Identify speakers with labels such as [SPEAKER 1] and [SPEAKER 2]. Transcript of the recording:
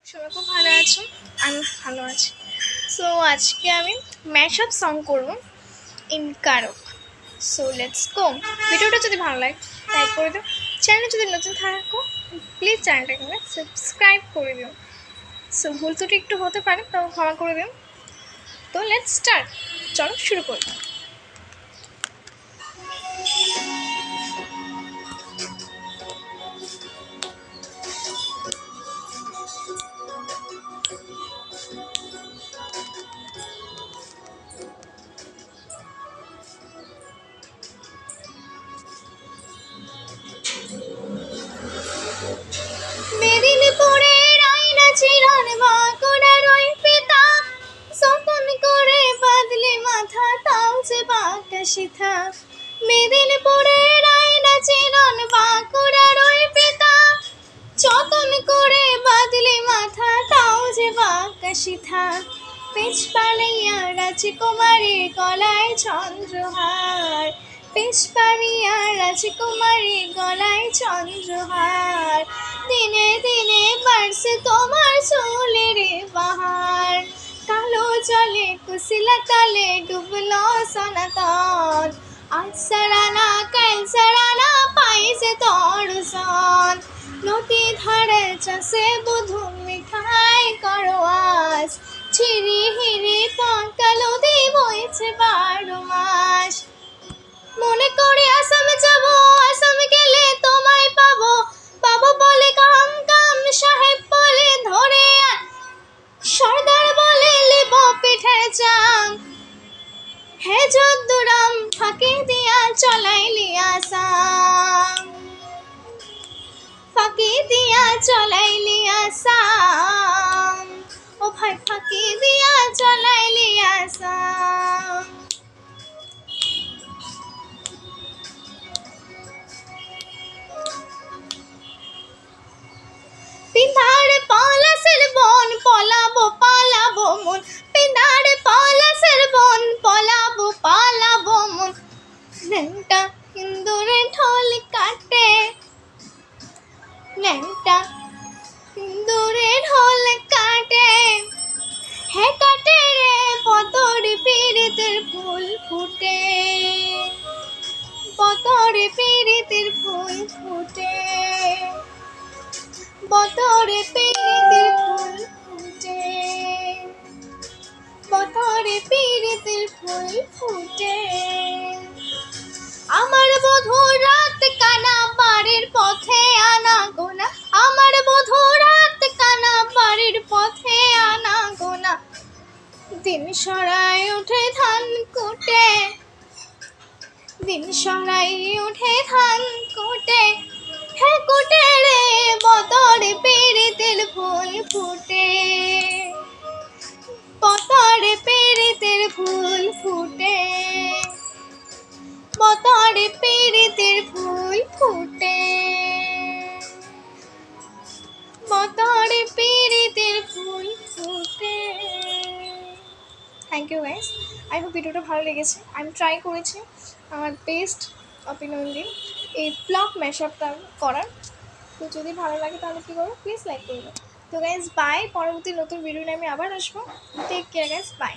[SPEAKER 1] সবাই খুব ভালো আছো, আমি ভালো আছি। সো আজকে আমি ম্যাশআপ সং করবো in Karak. So let's go. ভিডিওটা যদি ভালো লাগে লাইক করে দিও, চ্যানেলে যদি নতুন থাকো প্লিজ চ্যানেলটাকে সাবস্ক্রাইব করে দিও। সো ভুল ত্রুটি একটু হতে পারে, তো ক্ষমা করে দিও। তো লেটস স্টার্ট, চলো শুরু করি। মেদিনীপুরের আয়না চিরন বাঁকুড়ার ওই পিতা, যতন করে বাঁধলে মাথা তাও যে বাঁকা সিথা। মেদিনীপুরের আয়না চিরন বাঁকুড়ার ওই পিতা, যতন করে বাঁধলে মাথা তাও যে বাঁকা সিথা। পেছ পালাইয়া রাজকুমারীর গলায় চন্দ্রহার, পেছ পালিয়া রাজকুমারীর গলায় চন্দ্রহার। দিনে দিনে বাড়ছে তোমার চুলের বাহার, কালো জলে কুশিলা তালে ডুবলো সনাতন। আজ সারানা কাল সারানা পাইছে দর্শন, নদী ধারে চাষে বধূ মিঠাই করো আজ। ঝিরি হিরি পাকা নদী বইছে 12 মাস। মনে করে আসামে যাব, আসামে গেলে তোমায় পাবো, পাবো বলে কাম কাম সাহেব বলে ধরে আন, সর্দার বলে লেব পিঠে চাম। হে যদ্দুরাম ফাঁকি দিয়া চলাইলি আসাম, ফাঁকি দিয়া চলাইলি আসাম। ও ভাই ফাঁকি দিয়া চলাইলি আসাম। পিন্ধারে পলাশের বন পলাবো পালাবো মন, পিন্ধারে পলাশের বন পলাবো পালাবো মন। ন্যাংটা ইন্দুরে ঢোল কাটে, ন্যাংটা ইন্দুরে ঢোল কাটে। হে কাটে রে বদর পীড়িতের ফুল ফুটে, বদর পীড়িতের ফুল ফুটে, বদরে পীড়িতের ফুল ফুটে, বদরে পীড়িতের ফুল ফুটে। আমার বধূ রাত কানা বাড়ির পথে আনা গোনা, আমার বধূ রাত কানা বাড়ির পথে আনা গোনা। দিন সরাই উঠে ধান কুটে, দিন সরাই উঠে ধান কুটে। হে কুটে রে বদর পীড়িতের ফুল ফুটে, বদর পীড়িতের ফুল ফুটে, বদর পীড়িতের ফুল ফুটে, বদর পীড়িতের ফুল ফুটে। Thank you guys, I hope ভিডিওটা ভালো লেগেছে। আমি ট্রাই করেছি আমার বেস্ট অপিনিয়ন দিন এই ব্লগ ম্যাশআপটা করার। তো যদি ভালো লাগে তাহলে কী করবো, প্লিজ লাইক করবে। তো গাইজ বাই, পরবর্তী নতুন ভিডিও নিয়ে আমি আবার আসবো। Take care guys, by.